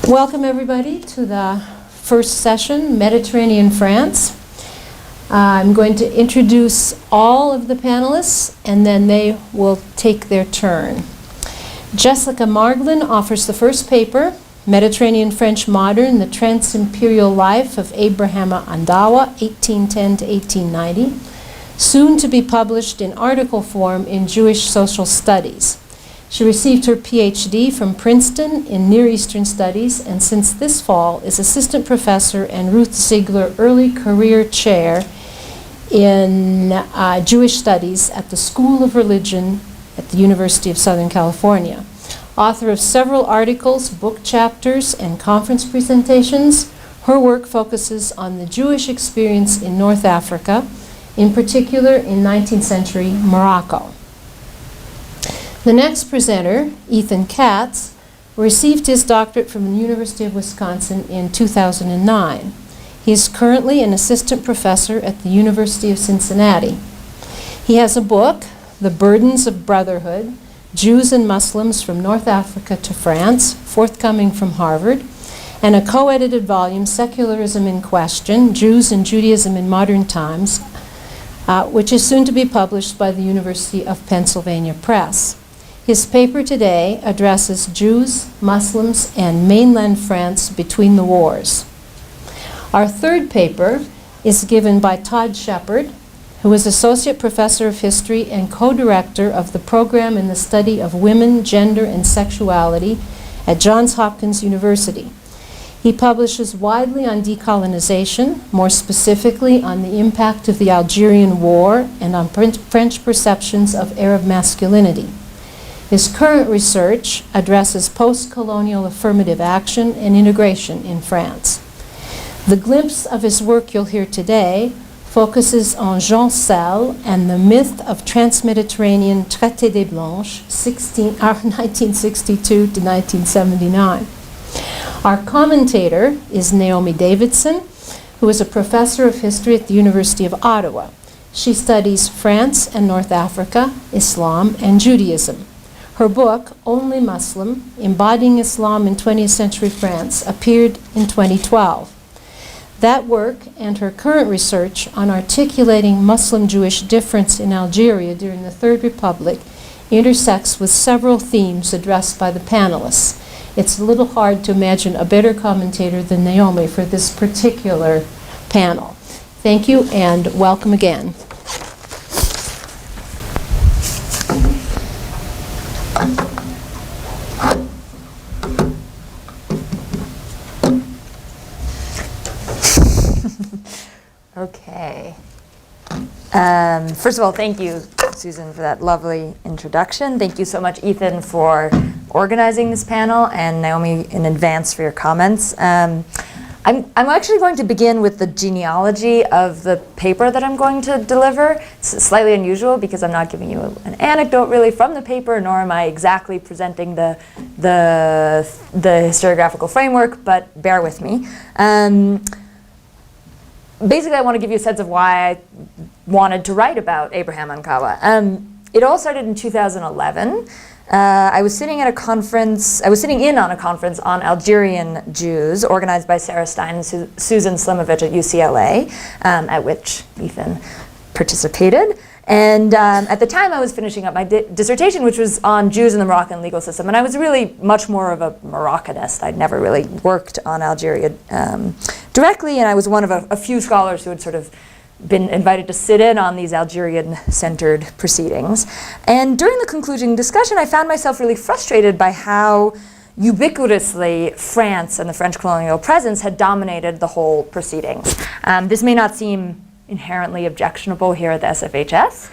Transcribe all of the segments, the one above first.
Welcome everybody to the first session, Mediterranean France. I'm going to introduce all of the panelists and then they will take their turn. Jessica Marglin offers the first paper, Mediterranean French Modern, the Trans-Imperial Life of Abraham Ankawa, 1810 to 1890, soon to be published in article form in Jewish Social Studies. She received her PhD from Princeton in Near Eastern Studies and since this fall is assistant professor and Ruth Ziegler Early Career Chair in Jewish Studies at the School of Religion at the University of Southern California. Author of several articles, book chapters, and conference presentations, her work focuses on the Jewish experience in North Africa, in particular in 19th century Morocco. The next presenter, Ethan Katz, received his doctorate from the University of Wisconsin in 2009. He is currently an assistant professor at the University of Cincinnati. He has a book, The Burdens of Brotherhood, Jews and Muslims from North Africa to France, forthcoming from Harvard, and a co-edited volume, Secularism in Question, Jews and Judaism in Modern Times, which is soon to be published by the University of Pennsylvania Press. His paper today addresses Jews, Muslims, and mainland France between the wars. Our third paper is given by Todd Shepard, who is Associate Professor of History and co-director of the program in the study of women, gender, and sexuality at Johns Hopkins University. He publishes widely on decolonization, more specifically on the impact of the Algerian War and on French perceptions of Arab masculinity. His current research addresses post-colonial affirmative action and integration in France. The glimpse of his work you'll hear today focuses on Jean Selle and the myth of Trans-Mediterranean Traité des Blanches, 1962 to 1979. Our commentator is Naomi Davidson, who is a professor of history at the University of Ottawa. She studies France and North Africa, Islam, and Judaism. Her book, Only Muslim, Embodying Islam in 20th Century France, appeared in 2012. That work and her current research on articulating Muslim-Jewish difference in Algeria during the Third Republic intersects with several themes addressed by the panelists. It's a little hard to imagine a better commentator than Naomi for this particular panel. Thank you and welcome again. Okay. First of all, thank you, Susan, for that lovely introduction. Thank you so much, Ethan, for organizing this panel, and Naomi in advance for your comments. I'm actually going to begin with the genealogy of the paper that I'm going to deliver. It's slightly unusual because I'm not giving you an anecdote really from the paper, nor am I exactly presenting the historiographical framework, but bear with me. Basically, I want to give you a sense of why I wanted to write about Abraham Ankawa. It all started in 2011. I was sitting in on a conference on Algerian Jews organized by Sarah Stein and Susan Slimovich at UCLA, at which Ethan participated. And at the time I was finishing up my dissertation, which was on Jews in the Moroccan legal system. And I was really much more of a Moroccanist. I'd never really worked on Algeria directly, and I was one of a few scholars who had sort of been invited to sit in on these Algerian-centered proceedings. And during the concluding discussion, I found myself really frustrated by how ubiquitously France and the French colonial presence had dominated the whole proceedings. This may not seem inherently objectionable here at the SFHS,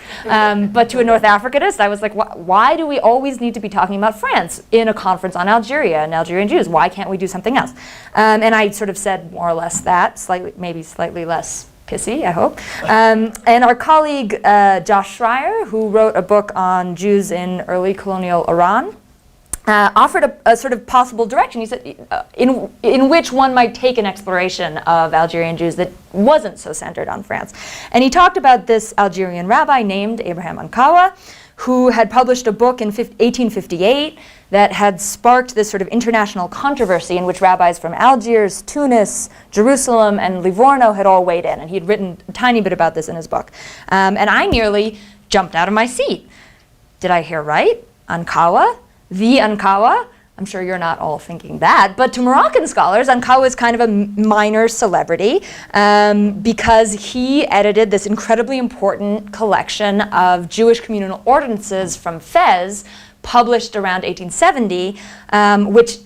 but to a North Africanist, I was like, why do we always need to be talking about France in a conference on Algeria and Algerian Jews? Why can't we do something else? And I sort of said more or less that, maybe slightly less pissy, I hope. And our colleague, Josh Schreier, who wrote a book on Jews in early colonial Iran, offered a sort of possible direction. He said, in which one might take an exploration of Algerian Jews that wasn't so centered on France. And he talked about this Algerian rabbi named Abraham Ankawa, who had published a book in 1858 that had sparked this sort of international controversy in which rabbis from Algiers, Tunis, Jerusalem, and Livorno had all weighed in. And he had written a tiny bit about this in his book. And I nearly jumped out of my seat. Did I hear right? Ankawa? The Ankawa? I'm sure you're not all thinking that, but to Moroccan scholars, Ankawa is kind of a minor celebrity because he edited this incredibly important collection of Jewish communal ordinances from Fez, published around 1870, which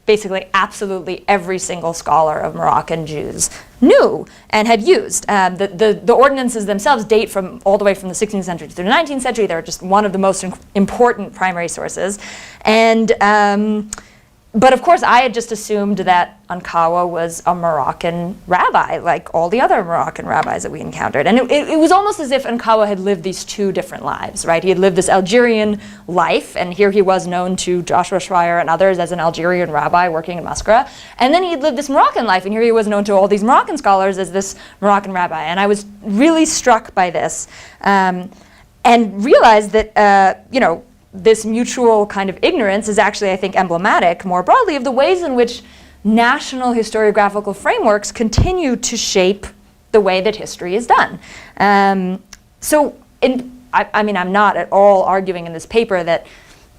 basically absolutely every single scholar of Moroccan Jews knew and had used. The ordinances themselves date from all the way from the 16th century to the 19th century. They're just one of the most important primary sources. And but of course, I had just assumed that Ankawa was a Moroccan rabbi, like all the other Moroccan rabbis that we encountered. And it was almost as if Ankawa had lived these two different lives, right? He had lived this Algerian life, and here he was known to Joshua Schreier and others as an Algerian rabbi working in Muscara. And then he had lived this Moroccan life, and here he was known to all these Moroccan scholars as this Moroccan rabbi. And I was really struck by this and realized that, this mutual kind of ignorance is actually, I think, emblematic more broadly of the ways in which national historiographical frameworks continue to shape the way that history is done. I'm not at all arguing in this paper that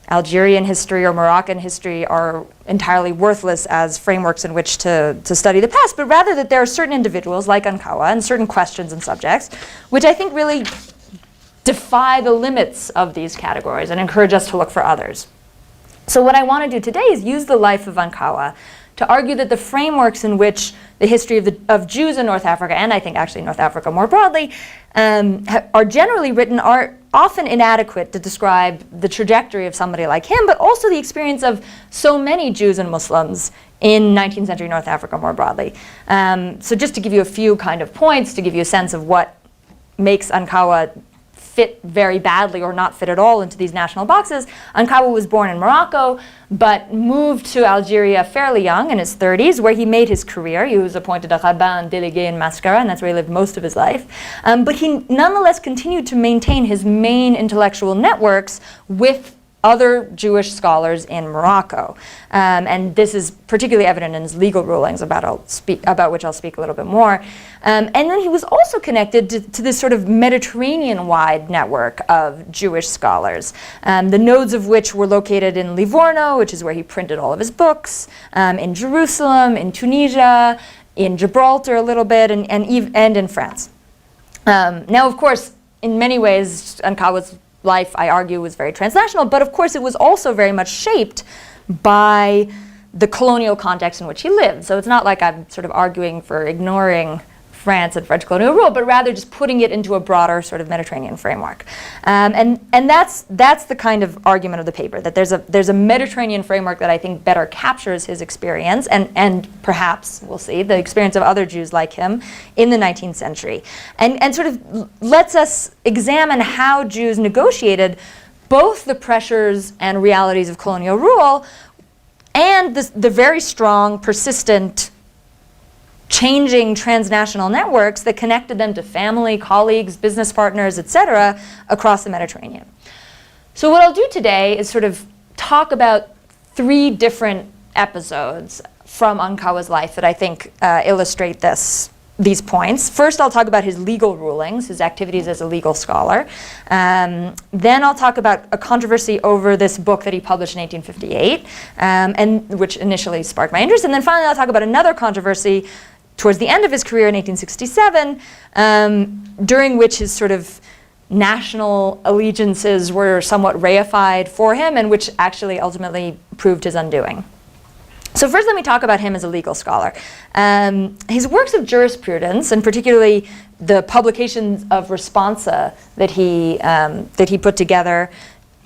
Algerian history or Moroccan history are entirely worthless as frameworks in which to study the past, but rather that there are certain individuals like Ankawa and certain questions and subjects which I think really defy the limits of these categories and encourage us to look for others. So what I want to do today is use the life of Ankawa to argue that the frameworks in which the history of Jews in North Africa, and I think actually North Africa more broadly, are generally written are often inadequate to describe the trajectory of somebody like him, but also the experience of so many Jews and Muslims in 19th century North Africa more broadly. So just to give you a few kind of points, to give you a sense of what makes Ankawa fit very badly or not fit at all into these national boxes. Ankawa was born in Morocco, but moved to Algeria fairly young, in his 30s, where he made his career. He was appointed a rabbin délégué in Mascara, and that's where he lived most of his life. But he nonetheless continued to maintain his main intellectual networks with other Jewish scholars in Morocco. And this is particularly evident in his legal rulings, about which I'll speak a little bit more. And then he was also connected to this sort of Mediterranean-wide network of Jewish scholars, the nodes of which were located in Livorno, which is where he printed all of his books, in Jerusalem, in Tunisia, in Gibraltar a little bit, and in France. Now, of course, in many ways, Ankawa's life, I argue, was very transnational, but of course it was also very much shaped by the colonial context in which he lived. So it's not like I'm sort of arguing for ignoring France and French colonial rule, but rather just putting it into a broader sort of Mediterranean framework. And that's the kind of argument of the paper, that there's a Mediterranean framework that I think better captures his experience and perhaps, we'll see, the experience of other Jews like him in the 19th century. And sort of lets us examine how Jews negotiated both the pressures and realities of colonial rule and the very strong, persistent, changing transnational networks that connected them to family, colleagues, business partners, etc., across the Mediterranean. So what I'll do today is sort of talk about 3 different episodes from Ankawa's life that I think illustrate these points. First, I'll talk about his legal rulings, his activities as a legal scholar. Then I'll talk about a controversy over this book that he published in 1858, and which initially sparked my interest. And then finally, I'll talk about another controversy towards the end of his career in 1867, during which his sort of national allegiances were somewhat reified for him, and which actually ultimately proved his undoing. So first, let me talk about him as a legal scholar. His works of jurisprudence, and particularly the publications of responsa that he put together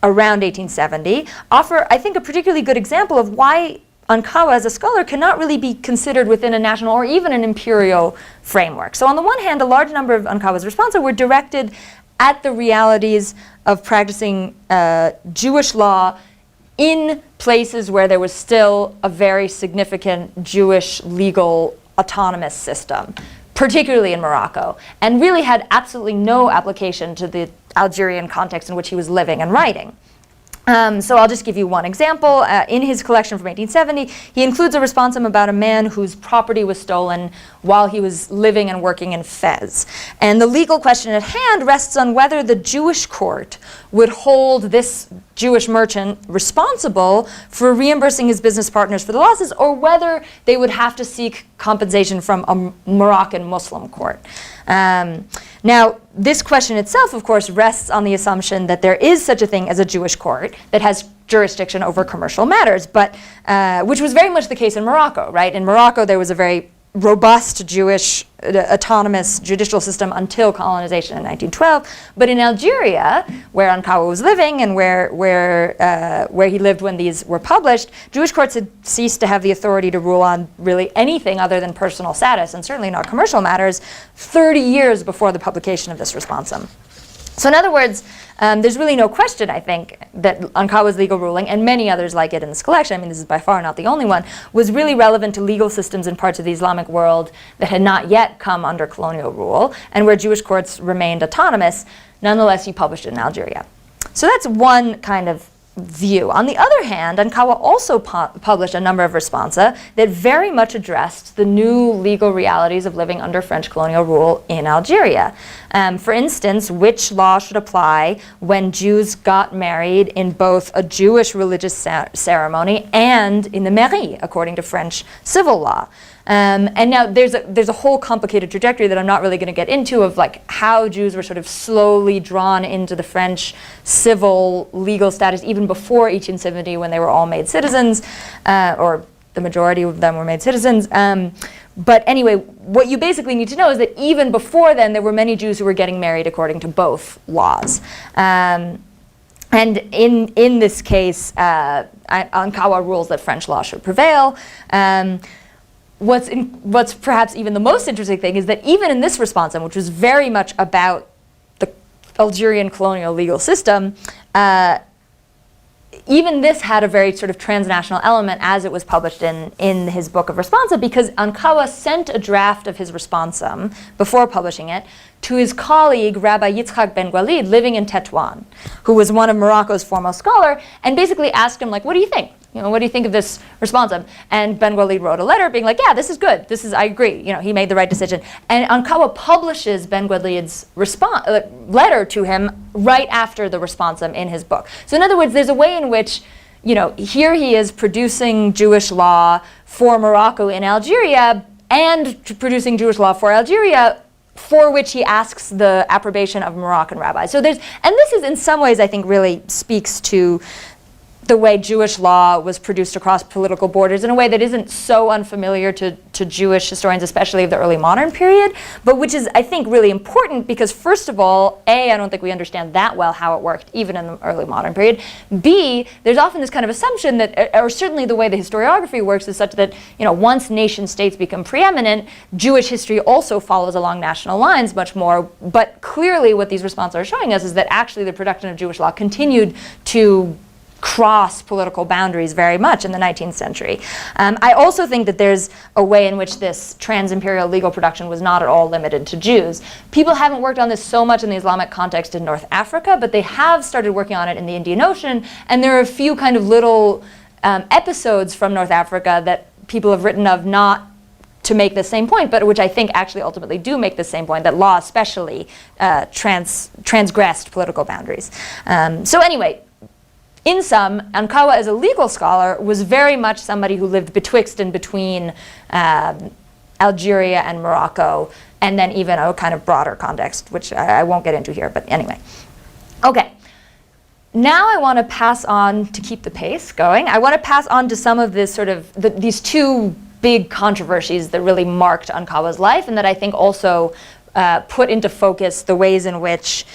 around 1870, offer, I think, a particularly good example of why Ankawa as a scholar cannot really be considered within a national or even an imperial framework. So on the one hand, a large number of Ankawa's responsa were directed at the realities of practicing Jewish law in places where there was still a very significant Jewish legal autonomous system, particularly in Morocco, and really had absolutely no application to the Algerian context in which he was living and writing. So I'll just give you one example. In his collection from 1870, he includes a responsum about a man whose property was stolen while he was living and working in Fez. And the legal question at hand rests on whether the Jewish court would hold this Jewish merchant responsible for reimbursing his business partners for the losses, or whether they would have to seek compensation from a Moroccan Muslim court. Now, this question itself, of course, rests on the assumption that there is such a thing as a Jewish court that has jurisdiction over commercial matters, but which was very much the case in Morocco, right? In Morocco, there was a very robust Jewish autonomous judicial system until colonization in 1912. But in Algeria, where Ankawa was living and where he lived when these were published, Jewish courts had ceased to have the authority to rule on really anything other than personal status, and certainly not commercial matters, 30 years before the publication of this responsum. So in other words, there's really no question, I think, that Ankawa's legal ruling, and many others like it in this collection, I mean, this is by far not the only one, was really relevant to legal systems in parts of the Islamic world that had not yet come under colonial rule, and where Jewish courts remained autonomous. Nonetheless, he published it in Algeria. So that's one kind of view. On the other hand, Ankawa also published a number of responsa that very much addressed the new legal realities of living under French colonial rule in Algeria. For instance, which law should apply when Jews got married in both a Jewish religious ceremony and in the mairie, according to French civil law. And now there's a whole complicated trajectory that I'm not really going to get into of like how Jews were sort of slowly drawn into the French civil legal status even before 1870, when they were all made citizens, or the majority of them were made citizens. But anyway, what you basically need to know is that even before then, there were many Jews who were getting married according to both laws. And in this case, Ankawa rules that French law should prevail. What's perhaps even the most interesting thing is that even in this responsum, which was very much about the Algerian colonial legal system, even this had a very sort of transnational element as it was published in his book of responsa, because Ankawa sent a draft of his responsum before publishing it to his colleague, Rabbi Yitzchak Ben Walid, living in Tetuan, who was one of Morocco's foremost scholar, and basically asked him, like, what do you think? What do you think of this responsum? And Ben Walid wrote a letter being like, yeah, this is good. I agree. He made the right decision. And Ankawa publishes Ben Walid's letter to him right after the responsum in his book. So in other words, there's a way in which, here he is producing Jewish law for Morocco in Algeria and producing Jewish law for Algeria, for which he asks the approbation of Moroccan rabbis. So and this is in some ways, I think, really speaks to the way Jewish law was produced across political borders in a way that isn't so unfamiliar to Jewish historians, especially of the early modern period, but which is, I think, really important because, first of all, A, I don't think we understand that well how it worked, even in the early modern period. B, there's often this kind of assumption that, or certainly the way the historiography works is such that, once nation states become preeminent, Jewish history also follows along national lines much more. But clearly what these responses are showing us is that actually the production of Jewish law continued to cross political boundaries very much in the 19th century. I also think that there's a way in which this trans-imperial legal production was not at all limited to Jews. People haven't worked on this so much in the Islamic context in North Africa, but they have started working on it in the Indian Ocean, and there are a few kind of little episodes from North Africa that people have written of, not to make the same point, but which I think actually ultimately do make the same point, that law especially transgressed political boundaries. So anyway, in sum, Ankawa as a legal scholar was very much somebody who lived betwixt and between Algeria and Morocco, and then even a kind of broader context, which I won't get into here, but anyway. Okay, now I want to pass on, to keep the pace going, I want to pass on to some of this sort of, these two big controversies that really marked Ankawa's life, and that I think also put into focus the ways in which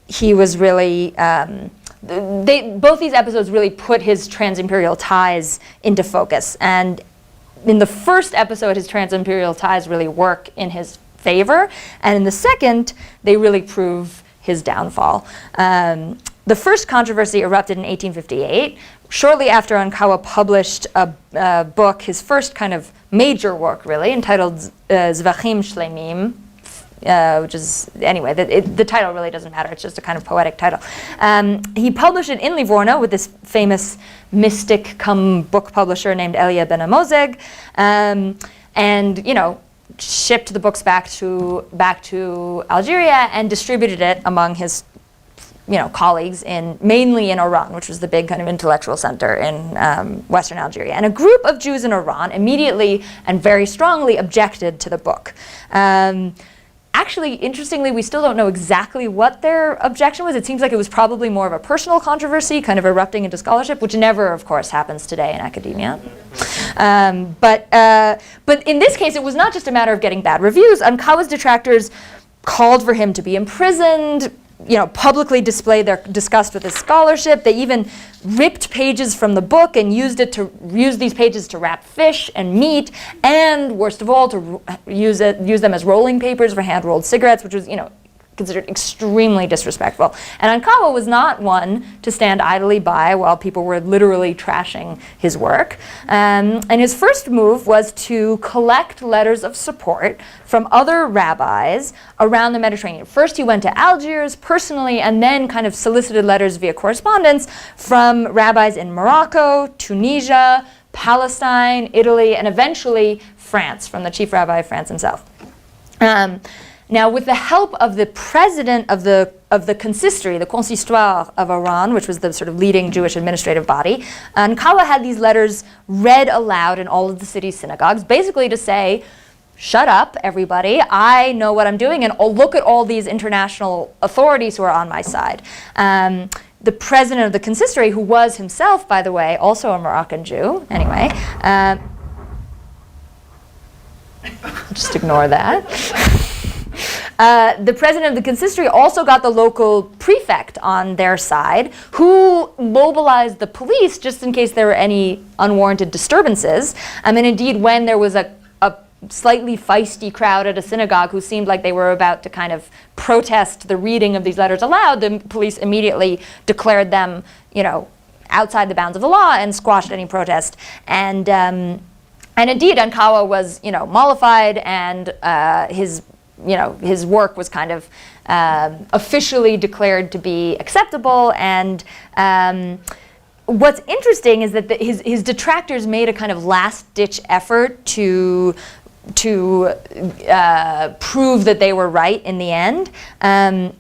he was really, both these episodes really put his trans-imperial ties into focus. And in the first episode, his trans-imperial ties really work in his favor. And in the second, they really prove his downfall. The first controversy erupted in 1858, shortly after Ankawa published a book, his first kind of major work, really, entitled Zvachim Shleimim, which is, anyway, the title really doesn't matter, it's just a kind of poetic title. He published it in Livorno with this famous mystic come book publisher named Elia Ben Amozeg, and, you know, shipped the books back to Algeria and distributed it among his, you know, colleagues mainly in Oran, which was the big kind of intellectual center in Western Algeria. And a group of Jews in Oran immediately and very strongly objected to the book. Actually, interestingly, we still don't know exactly what their objection was. It seems like it was probably more of a personal controversy, kind of erupting into scholarship, which never, of course, happens today in academia. But in this case, it was not just a matter of getting bad reviews. Ankawa's detractors called for him to be imprisoned, you know, publicly displayed their disgust with his scholarship. They even ripped pages from the book and used these pages to wrap fish and meat, and worst of all, to use them as rolling papers for hand-rolled cigarettes, which was, you know, considered extremely disrespectful. And Ankawa was not one to stand idly by while people were literally trashing his work. And his first move was to collect letters of support from other rabbis around the Mediterranean. First he went to Algiers personally, and then kind of solicited letters via correspondence from rabbis in Morocco, Tunisia, Palestine, Italy, and eventually France, from the chief rabbi of France himself. Now, with the help of the president of the consistory, the consistoire of Oran, which was the sort of leading Jewish administrative body, Ankawa had these letters read aloud in all of the city's synagogues, basically to say, shut up, everybody, I know what I'm doing, and look at all these international authorities who are on my side. The president of the consistory, who was himself, by the way, also a Moroccan Jew, anyway, just ignore that. The president of the consistory also got the local prefect on their side, who mobilized the police just in case there were any unwarranted disturbances. And indeed, when there was a slightly feisty crowd at a synagogue who seemed like they were about to kind of protest the reading of these letters aloud, the police immediately declared them, you know, outside the bounds of the law and squashed any protest. And indeed, Ankawa was, you know, mollified, and his work was kind of officially declared to be acceptable. And what's interesting is that his detractors made a kind of last-ditch effort to prove that they were right in the end. And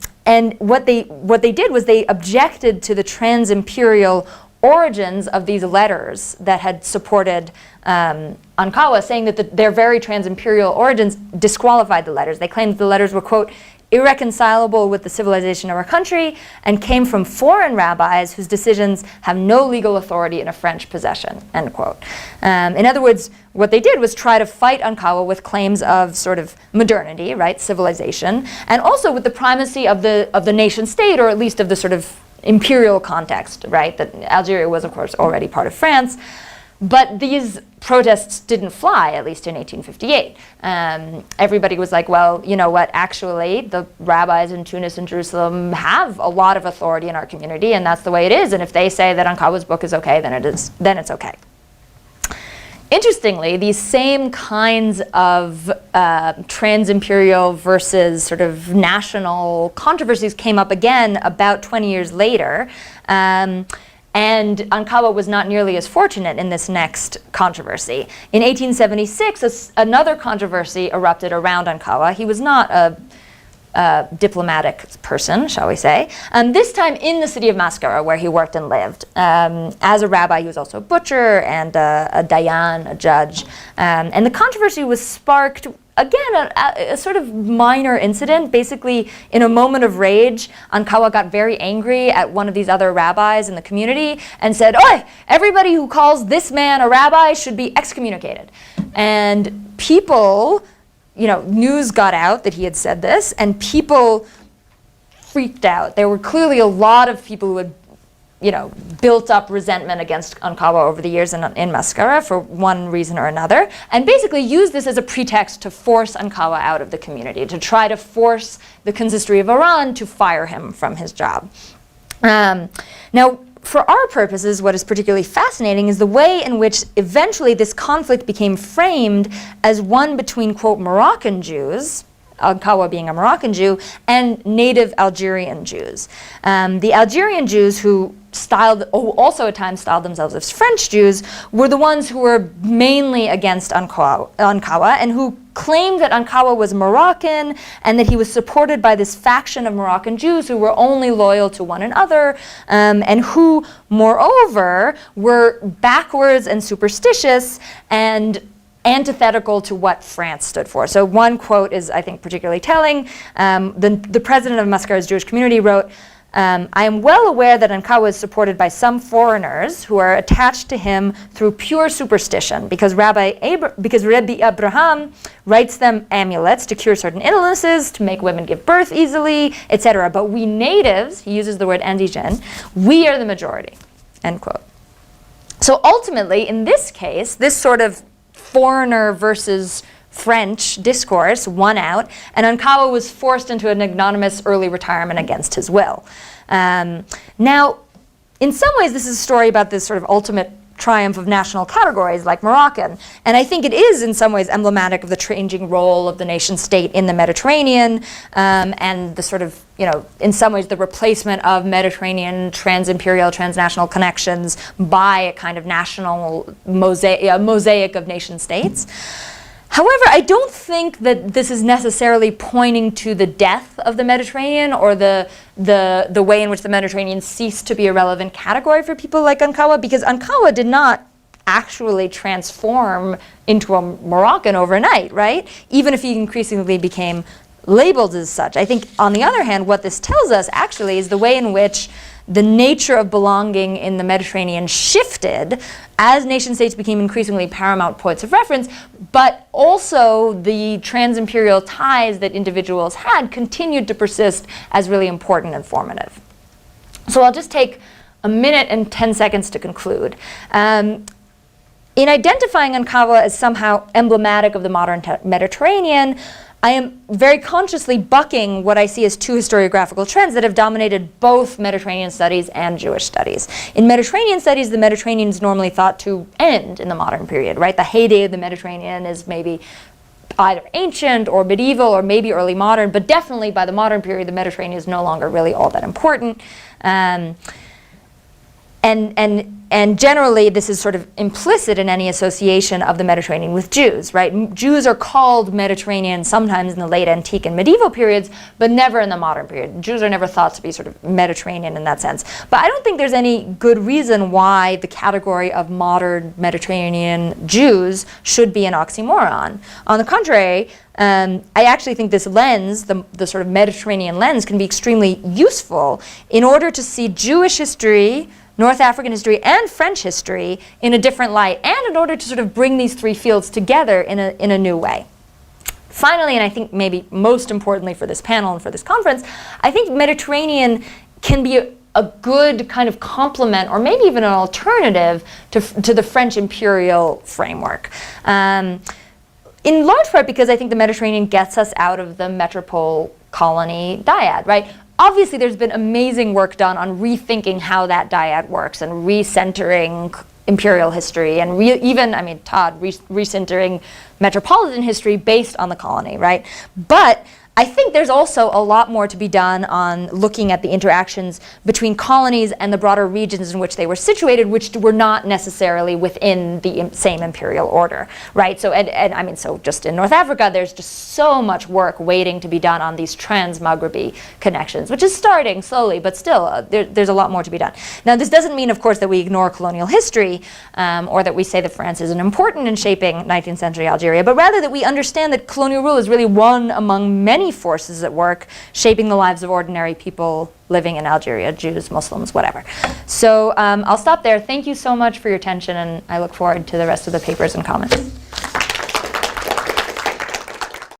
what they did was they objected to the Trans-Imperial origins of these letters that had supported Ankawa, saying that their very Trans-Imperial origins disqualified the letters. They claimed the letters were, quote, irreconcilable with the civilization of our country and came from foreign rabbis whose decisions have no legal authority in a French possession, end quote. In other words, what they did was try to fight Ankawa with claims of sort of modernity, right, civilization, and also with the primacy of the nation state, or at least of the sort of imperial context, right, that Algeria was, of course, already part of France. But these protests didn't fly, at least in 1858. Everybody was like, well, you know what, actually, the rabbis in Tunis and Jerusalem have a lot of authority in our community, and that's the way it is. And if they say that Ankawa's book is okay, then it's okay. Interestingly, these same kinds of trans-imperial versus sort of national controversies came up again about 20 years later. And Ankawa was not nearly as fortunate in this next controversy. In 1876, another controversy erupted around Ankawa. He was not a diplomatic person, shall we say, this time in the city of Mascara, where he worked and lived. As a rabbi, he was also a butcher and a dayan, a judge. And the controversy was sparked, again, a sort of minor incident. Basically, in a moment of rage, Ankawa got very angry at one of these other rabbis in the community and said, "Oi, everybody who calls this man a rabbi should be excommunicated." And people, you know, news got out that he had said this, and people freaked out. There were clearly a lot of people who had, you know, built up resentment against Ankawa over the years in Mascara for one reason or another, and basically used this as a pretext to force Ankawa out of the community, to try to force the consistory of Oran to fire him from his job. Now, for our purposes, what is particularly fascinating is the way in which eventually this conflict became framed as one between, quote, Moroccan Jews, Ankawa being a Moroccan Jew, and native Algerian Jews. The Algerian Jews, who also at times styled themselves as French Jews, were the ones who were mainly against Ankawa and who claimed that Ankawa was Moroccan and that he was supported by this faction of Moroccan Jews who were only loyal to one another, and who, moreover, were backwards and superstitious and antithetical to what France stood for. So one quote is, I think, particularly telling. The president of Mascar's Jewish community wrote, I am well aware that Ankawa is supported by some foreigners who are attached to him through pure superstition, because Rabbi Abraham writes them amulets to cure certain illnesses, to make women give birth easily, etc. But we natives, he uses the word indigène, we are the majority, end quote. So ultimately, in this case, this sort of foreigner versus French discourse won out, and Ankawa was forced into an ignominious early retirement against his will. Now, in some ways, this is a story about this sort of ultimate triumph of national categories like Moroccan, and I think it is in some ways emblematic of the changing role of the nation state in the Mediterranean, and the sort of, in some ways the replacement of Mediterranean trans-imperial, transnational connections by a kind of national mosaic of nation states. However, I don't think that this is necessarily pointing to the death of the Mediterranean or the way in which the Mediterranean ceased to be a relevant category for people like Ankawa, because Ankawa did not actually transform into a Moroccan overnight, right? Even if he increasingly became labeled as such. I think, on the other hand, what this tells us actually is the way in which the nature of belonging in the Mediterranean shifted as nation states became increasingly paramount points of reference, but also the trans-imperial ties that individuals had continued to persist as really important and formative. So I'll just take a minute and 10 seconds to conclude. In identifying Ankawa as somehow emblematic of the modern Mediterranean, I am very consciously bucking what I see as two historiographical trends that have dominated both Mediterranean studies and Jewish studies. In Mediterranean studies, the Mediterranean is normally thought to end in the modern period, right? The heyday of the Mediterranean is maybe either ancient or medieval or maybe early modern, but definitely by the modern period, the Mediterranean is no longer really all that important. And generally, this is sort of implicit in any association of the Mediterranean with Jews, right? Jews are called Mediterranean sometimes in the late antique and medieval periods, but never in the modern period. Jews are never thought to be sort of Mediterranean in that sense. But I don't think there's any good reason why the category of modern Mediterranean Jews should be an oxymoron. On the contrary, I actually think this lens, the sort of Mediterranean lens, can be extremely useful in order to see Jewish history, North African history, and French history in a different light, and in order to sort of bring these three fields together in a new way. Finally, and I think maybe most importantly for this panel and for this conference, I think Mediterranean can be a good kind of complement, or maybe even an alternative to the French imperial framework. In large part because I think the Mediterranean gets us out of the metropole-colony dyad, right? Obviously, there's been amazing work done on rethinking how that dyad works and recentering imperial history and recentering metropolitan history based on the colony, right? But I think there's also a lot more to be done on looking at the interactions between colonies and the broader regions in which they were situated, which were not necessarily within the same imperial order, right? So, so just in North Africa, there's just so much work waiting to be done on these trans-Maghrebi connections, which is starting slowly, but still, there's a lot more to be done. Now, this doesn't mean, of course, that we ignore colonial history, or that we say that France isn't important in shaping 19th century Algeria, but rather that we understand that colonial rule is really one among many forces at work shaping the lives of ordinary people living in Algeria, Jews, Muslims, whatever. So I'll stop there. Thank you so much for your attention, and I look forward to the rest of the papers and comments.